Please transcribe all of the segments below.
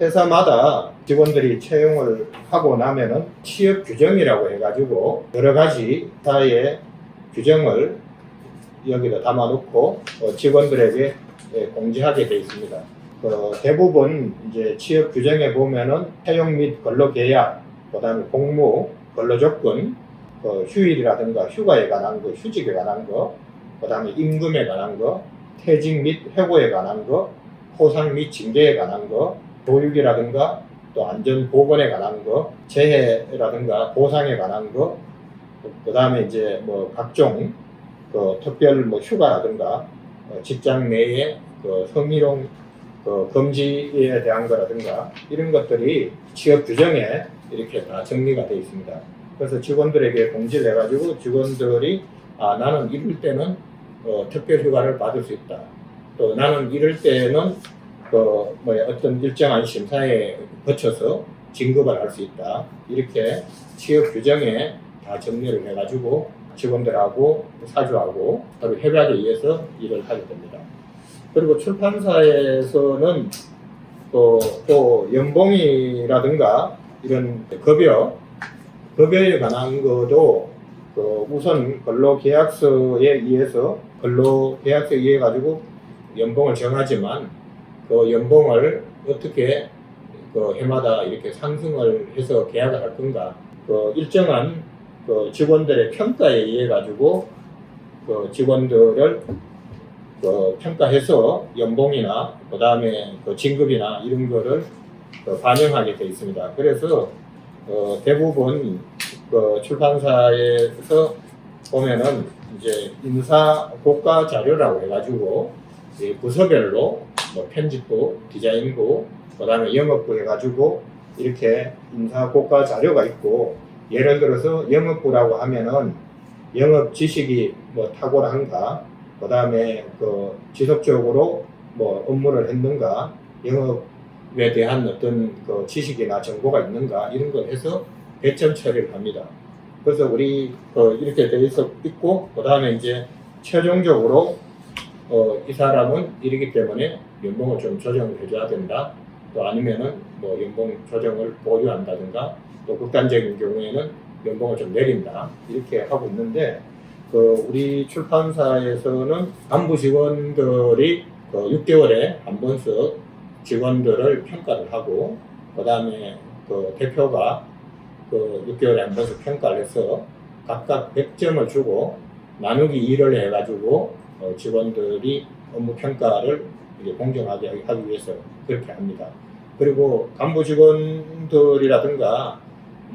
회사마다 직원들이 채용을 하고 나면은 취업 규정이라고 해가지고 여러 가지 회사의 규정을 여기다 담아놓고 직원들에게 공지하게 되어 있습니다. 대부분 이제 취업 규정에 보면은 채용 및 근로계약, 그다음에 복무, 근로조건, 휴일이라든가 휴가에 관한 거, 휴직에 관한 거, 그다음에 임금에 관한 거, 퇴직 및 해고에 관한 거, 포상 및 징계에 관한 거, 교육이라든가 또 안전보건에 관한 거, 재해라든가 보상에 관한 거, 그다음에 이제 뭐 각종 특별 휴가라든가 직장 내에 성희롱 금지에 대한 거라든가 이런 것들이 취업 규정에 이렇게 다 정리가 되어 있습니다. 그래서 직원들에게 공지를 해가지고 직원들이 나는 이럴 때는 특별 휴가를 받을 수 있다. 또 나는 이럴 때는 어떤 일정한 심사에 거쳐서 진급을 할 수 있다. 이렇게 취업 규정에 다 정리를 해가지고 직원들하고 사주하고 서로 협약에 의해서 일을 하게 됩니다. 그리고 출판사에서는 또 연봉이라든가 이런 급여에 관한 것도 우선 근로계약서에 의해 가지고 연봉을 정하지만 그 연봉을 어떻게 해마다 이렇게 상승을 해서 계약을 할 건가, 일정한 직원들의 평가에 의해 가지고 직원들을 평가해서 연봉이나 그 다음에 진급이나 이런 거를 반영하게 되어 있습니다. 그래서 대부분 출판사에서 보면은 이제 인사 고가 자료라고 해가지고 부서별로 편집부, 디자인부, 그 다음에 영업부 해가지고 이렇게 인사 고가 자료가 있고, 예를 들어서 영업부라고 하면은 영업 지식이 탁월한가, 그 다음에 지속적으로 업무를 했는가, 영업에 대한 어떤 지식이나 정보가 있는가, 이런 걸 해서 배점 처리를 합니다. 그래서 우리 이렇게 돼 있고, 그 다음에 이제 최종적으로 이 사람은 이러기 때문에 연봉을 좀 조정을 해줘야 된다. 또 아니면은 연봉 조정을 보류한다든가, 또 극단적인 경우에는 연봉을 좀 내린다. 이렇게 하고 있는데, 우리 출판사에서는 간부 직원들이 6개월에 한 번씩 직원들을 평가를 하고, 그 다음에 대표가 6개월에 한 번씩 평가를 해서 각각 100점을 주고 나누기 2를 해가지고 직원들이 업무 평가를 공정하게 하기 위해서 그렇게 합니다. 그리고 간부 직원들이라든가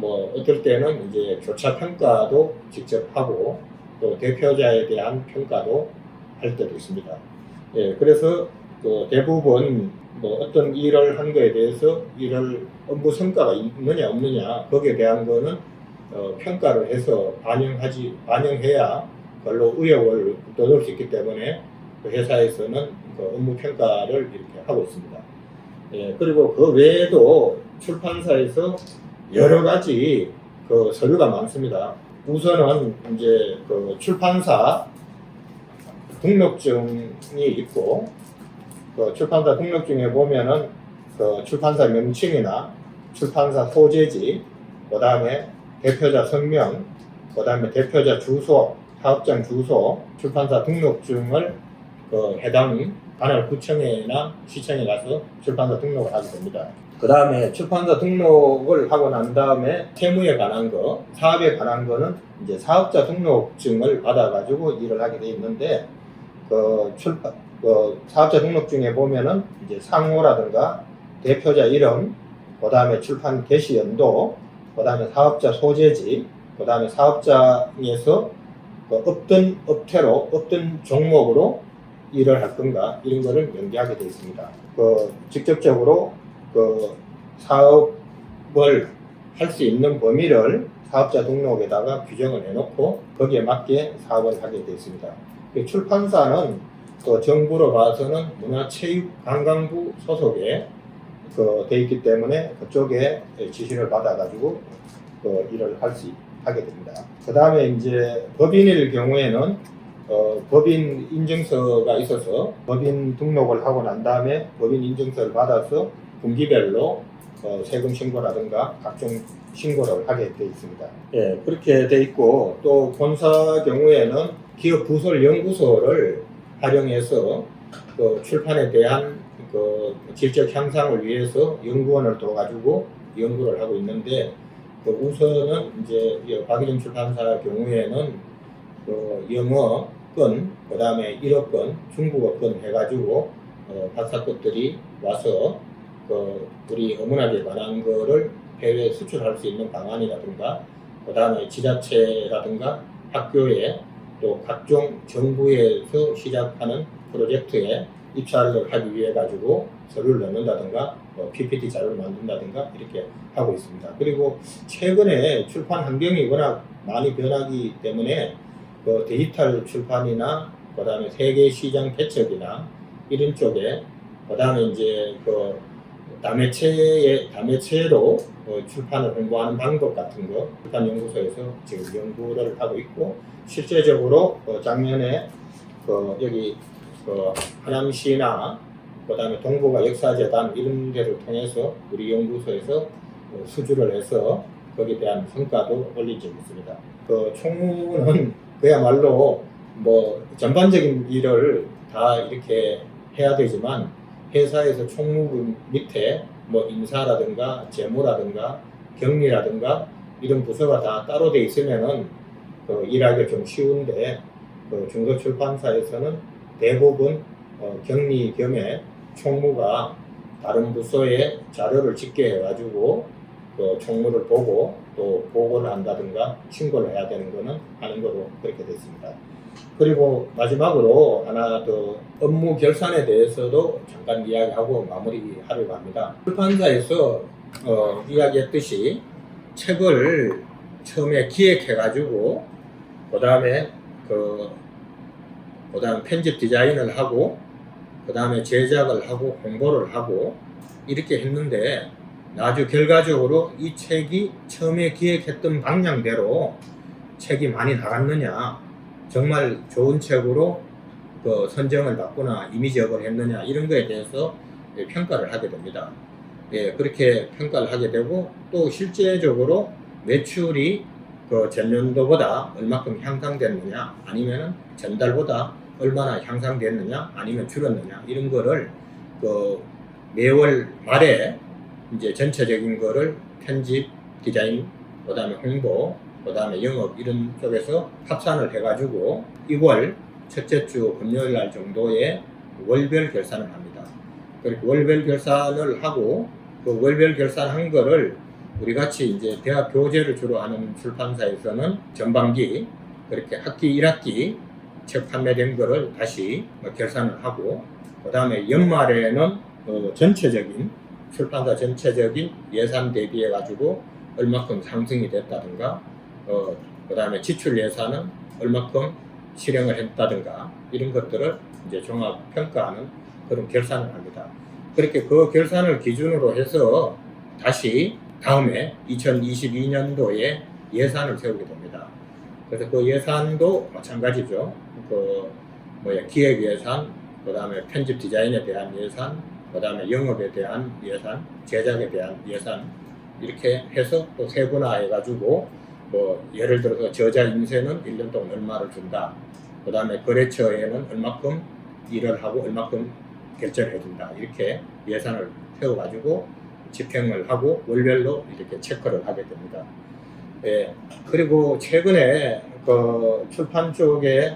어떨 때는 이제 교차 평가도 직접 하고, 또 대표자에 대한 평가도 할 때도 있습니다. 그래서 대부분 어떤 일을 한 거에 대해서 업무 성과가 있느냐 없느냐, 거기에 대한 거는 평가를 해서 반영해야 별로 의욕을 돋을 수 있기 때문에 회사에서는 업무 평가를 이렇게 하고 있습니다. 그리고 그 외에도 출판사에서 여러 가지 서류가 많습니다. 우선은 이제 출판사 등록증이 있고, 출판사 등록증에 보면은 출판사 명칭이나 출판사 소재지, 그 다음에 대표자 성명, 그 다음에 대표자 주소, 사업장 주소, 출판사 등록증을 해당 관할 구청이나 시청에 가서 출판사 등록을 하게 됩니다. 그 다음에 출판사 등록을 하고 난 다음에 세무에 관한 거, 사업에 관한 거는 이제 사업자 등록증을 받아가지고 일을 하게 돼 있는데, 사업자 등록증에 보면은 이제 상호라든가 대표자 이름, 그 다음에 출판 개시 연도, 그 다음에 사업자 소재지, 그 다음에 사업장에서 어떤 업태로, 어떤 종목으로 일을 할 건가, 이런 거를 명기하게 되어 있습니다. 직접적으로 사업을 할 수 있는 범위를 사업자 등록에다가 규정을 해놓고 거기에 맞게 사업을 하게 되어 있습니다. 출판사는 정부로 봐서는 문화체육관광부 소속에 돼 있기 때문에 그쪽에 지시를 받아가지고 일을 하게 됩니다. 그 다음에 이제 법인일 경우에는 법인 인증서가 있어서 법인 등록을 하고 난 다음에 법인 인증서를 받아서 분기별로 세금 신고라든가 각종 신고를 하게 되어 있습니다. 예, 그렇게 되어 있고 또 본사 경우에는 기업 부설 연구소를 활용해서 그 출판에 대한 그 질적 향상을 위해서 연구원을 둬가지고 연구를 하고 있는데 그 우선은 이제 박이정 출판사 경우에는 그 영어권, 그 다음에 일어권, 중국어권 해가지고 박사급들이 와서 그 우리 어문학에 관한 거를 해외에 수출할 수 있는 방안이라든가 그 다음에 지자체라든가 학교에 또 각종 정부에서 시작하는 프로젝트에 입사를 하기 위해 가지고 서류를 넣는다든가 PPT 자료를 만든다든가 이렇게 하고 있습니다. 그리고 최근에 출판 환경이 워낙 많이 변하기 때문에 그 디지털 출판이나 그 다음에 세계 시장 개척이나 이런 쪽에 그 다음에 이제 그 다매체로 출판을 홍보하는 방법 같은 거 출판연구소에서 지금 연구를 하고 있고 실제적으로 작년에 여기 하남시나 그다음에 동북아 역사재단 이런 데를 통해서 우리 연구소에서 수주를 해서 거기에 대한 성과도 올린 적이 있습니다. 그 총무는 그야말로 뭐 전반적인 일을 다 이렇게 해야 되지만 회사에서 총무 밑에 뭐 인사라든가 재무라든가 격리라든가 이런 부서가 다 따로 돼 있으면은 일하기가 좀 쉬운데 중소출판사에서는 대부분 격리 겸에 총무가 다른 부서에 자료를 집계 해가지고 총무를 보고 또 보고를 한다든가 신고를 해야 되는 거는 하는 거로 그렇게 됐습니다. 그리고 마지막으로 하나 더 업무 결산에 대해서도 잠깐 이야기하고 마무리하려고 합니다. 출판사에서 이야기했듯이 책을 처음에 기획해가지고 그 다음에 편집 디자인을 하고 그 다음에 제작을 하고 홍보를 하고 이렇게 했는데 아주 결과적으로 이 책이 처음에 기획했던 방향대로 책이 많이 나갔느냐 정말 좋은 책으로 선정을 받거나 이미지업을 했느냐 이런 거에 대해서 평가를 하게 됩니다. 예, 그렇게 평가를 하게 되고 또 실제적으로 매출이 전년도보다 얼마큼 향상됐느냐 아니면 전달보다 얼마나 향상됐느냐 아니면 줄었느냐 이런 거를 매월 말에 이제 전체적인 거를 편집, 디자인, 그 다음에 홍보, 그 다음에 영업 이런 쪽에서 합산을 해가지고 2월 첫째 주 금요일 날 정도에 월별 결산을 합니다. 그렇게 월별 결산을 하고 그 월별 결산한 거를 우리 같이 이제 대학 교재를 주로 하는 출판사에서는 전반기 그렇게 학기 1학기 책 판매된 거를 다시 결산을 하고 그 다음에 연말에는 전체적인 출판사 전체적인 예산 대비해 가지고 얼마큼 상승이 됐다든가 그 다음에 지출 예산은 얼마큼 실행을 했다든가 이런 것들을 이제 종합 평가하는 그런 결산을 합니다. 그렇게 그 결산을 기준으로 해서 다시 다음에 2022년도에 예산을 세우게 됩니다. 그래서 그 예산도 마찬가지죠. 기획 예산, 그 다음에 편집 디자인에 대한 예산, 그 다음에 영업에 대한 예산, 제작에 대한 예산 이렇게 해서 또 세분화해가지고 예를 들어서 저자 인쇄는 1년 동안 얼마를 준다. 그 다음에 거래처에는 얼마큼 일을 하고 얼마큼 결제를 해준다. 이렇게 예산을 세워가지고 집행을 하고 월별로 이렇게 체크를 하게 됩니다. 예, 그리고 최근에 출판 쪽에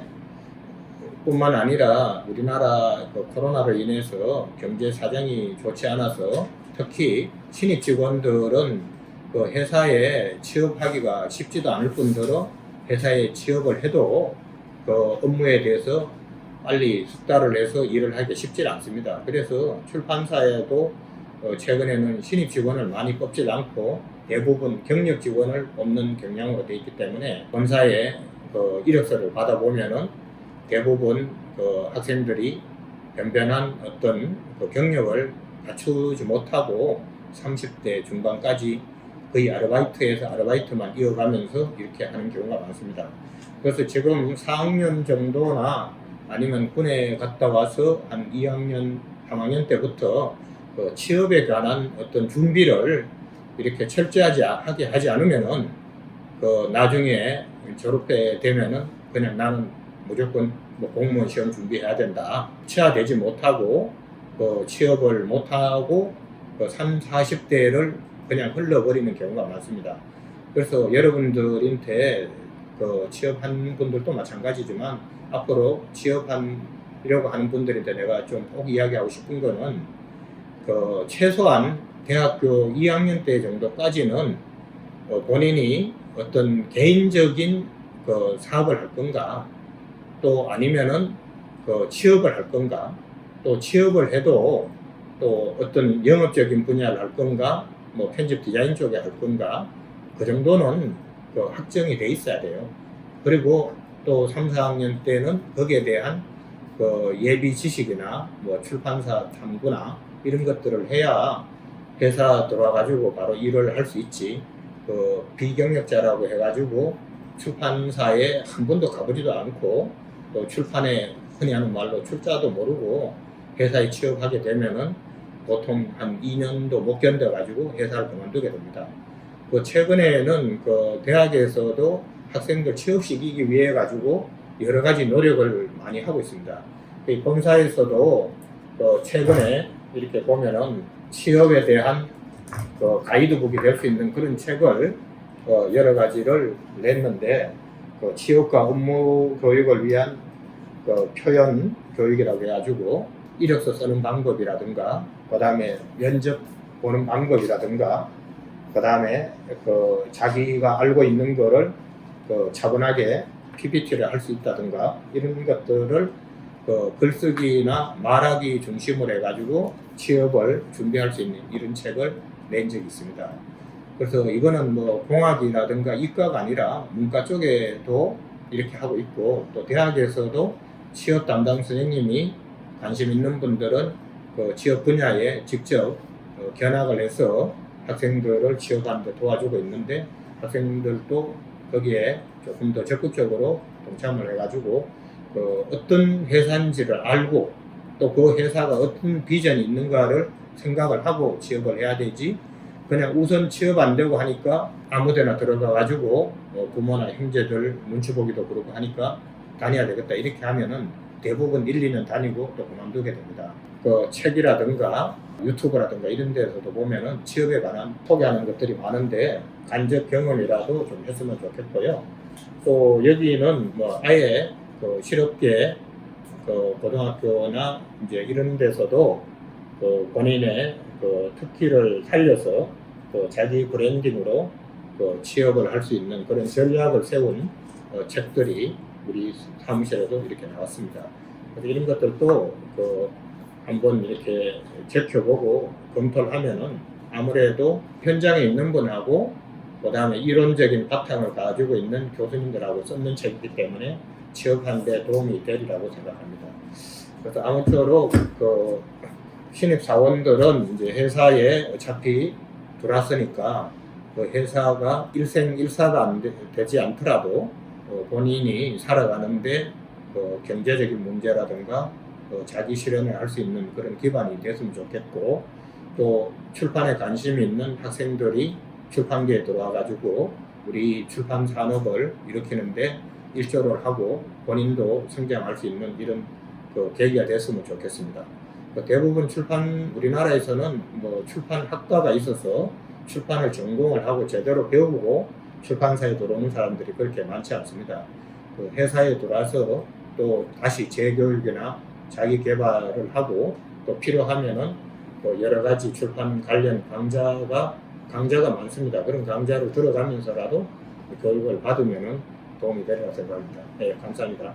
뿐만 아니라 우리나라 코로나로 인해서 경제 사정이 좋지 않아서 특히 신입 직원들은 회사에 취업하기가 쉽지도 않을 뿐더러 회사에 취업을 해도 업무에 대해서 빨리 숙달을 해서 일을 하기가 쉽지 않습니다. 그래서 출판사에도 최근에는 신입 직원을 많이 뽑지 않고 대부분 경력 직원을 뽑는 경향으로 되어 있기 때문에 본사에 이력서를 받아보면은 대부분 학생들이 변변한 어떤 경력을 갖추지 못하고 30대 중반까지 거의 아르바이트에서 아르바이트만 이어가면서 이렇게 하는 경우가 많습니다. 그래서 지금 4학년 정도나 아니면 군에 갔다 와서 한 2학년, 3학년 때부터 그 취업에 관한 어떤 준비를 이렇게 하게 하지 않으면은 그 나중에 졸업해 되면은 그냥 나는 무조건 뭐 공무원 시험 준비해야 된다. 취하되지 못하고 그 취업을 못하고 그 30, 40대를 그냥 흘러버리는 경우가 많습니다. 그래서 여러분들한테 그 취업한 분들도 마찬가지지만 앞으로 취업하려고 하는 분들한테 내가 좀 꼭 이야기하고 싶은 거는 그 최소한 대학교 2학년 때 정도까지는 본인이 어떤 개인적인 그 사업을 할 건가, 또 아니면은 그 취업을 할 건가, 또 취업을 해도 또 어떤 영업적인 분야를 할 건가, 뭐 편집 디자인 쪽에 할 건가, 그 정도는 그 확정이 돼 있어야 돼요. 그리고 또 3, 4학년 때는 거기에 대한 그 예비 지식이나 뭐 출판사 탐구나 이런 것들을 해야 회사 들어와가지고 바로 일을 할 수 있지. 그 비경력자라고 해가지고 출판사에 한 번도 가보지도 않고 또 출판에 흔히 하는 말로 출자도 모르고 회사에 취업하게 되면은 보통 한 2년도 못 견뎌가지고 회사를 그만두게 됩니다. 그 최근에는 그 대학에서도 학생들 취업시키기 위해 가지고 여러 가지 노력을 많이 하고 있습니다. 이 검사에서도 최근에 이렇게 보면은 취업에 대한 가이드북이 될 수 있는 그런 책을 여러 가지를 냈는데 취업과 업무 교육을 위한 표현 교육이라고 해가지고 이력서 쓰는 방법이라든가 그 다음에 면접 보는 방법이라든가 그 다음에 자기가 알고 있는 거를 차분하게 PPT를 할 수 있다든가 이런 것들을 글쓰기나 말하기 중심으로 해가지고 취업을 준비할 수 있는 이런 책을 낸 적이 있습니다. 그래서 이거는 뭐 공학이라든가 이과가 아니라 문과 쪽에도 이렇게 하고 있고 또 대학에서도 취업 담당 선생님이 관심 있는 분들은 그 취업 분야에 직접 견학을 해서 학생들을 취업하는 데 도와주고 있는데 학생들도 거기에 조금 더 적극적으로 동참을 해가지고 어떤 회사인지를 알고 또 그 회사가 어떤 비전이 있는가를 생각을 하고 취업을 해야 되지 그냥 우선 취업 안 되고 하니까 아무데나 들어가가지고 부모나 형제들 눈치 보기도 그렇고 하니까 다녀야 되겠다 이렇게 하면은 대부분 1, 2년 다니고 또 그만두게 됩니다. 그 책이라든가 유튜브라든가 이런 데서도 보면은 취업에 관한 소개하는 것들이 많은데 간접 경험이라도 좀 했으면 좋겠고요. 또 여기는 뭐 아예 실업계 고등학교나 이제 이런 데서도 본인의 특기를 살려서 자기 브랜딩으로 취업을 할 수 있는 그런 전략을 세운 책들이 우리 사무실에도 이렇게 나왔습니다. 그래서 이런 것들도 한번 이렇게 제껴보고 검토를 하면은 아무래도 현장에 있는 분하고 그 다음에 이론적인 바탕을 가지고 있는 교수님들하고 썼는 책이기 때문에 취업하는 데 도움이 되리라고 생각합니다. 그래서 아무쪼록 신입사원들은 이제 회사에 어차피 들어왔으니까 회사가 일생일사가 되지 않더라도 본인이 살아가는데 경제적인 문제라든가 자기 실현을 할 수 있는 그런 기반이 됐으면 좋겠고 또 출판에 관심이 있는 학생들이 출판계에 들어와가지고 우리 출판 산업을 일으키는데 일조를 하고 본인도 성장할 수 있는 이런 계기가 됐으면 좋겠습니다. 대부분 우리나라에서는 뭐 출판 학과가 있어서 출판을 전공을 하고 제대로 배우고 출판사에 들어오는 사람들이 그렇게 많지 않습니다. 회사에 들어와서 또 다시 재교육이나 자기 개발을 하고 또 필요하면은 또 여러 가지 출판 관련 강좌가 많습니다. 그런 강좌를 들어가면서라도 교육을 받으면은 도움이 되리라 생각합니다. 네, 감사합니다.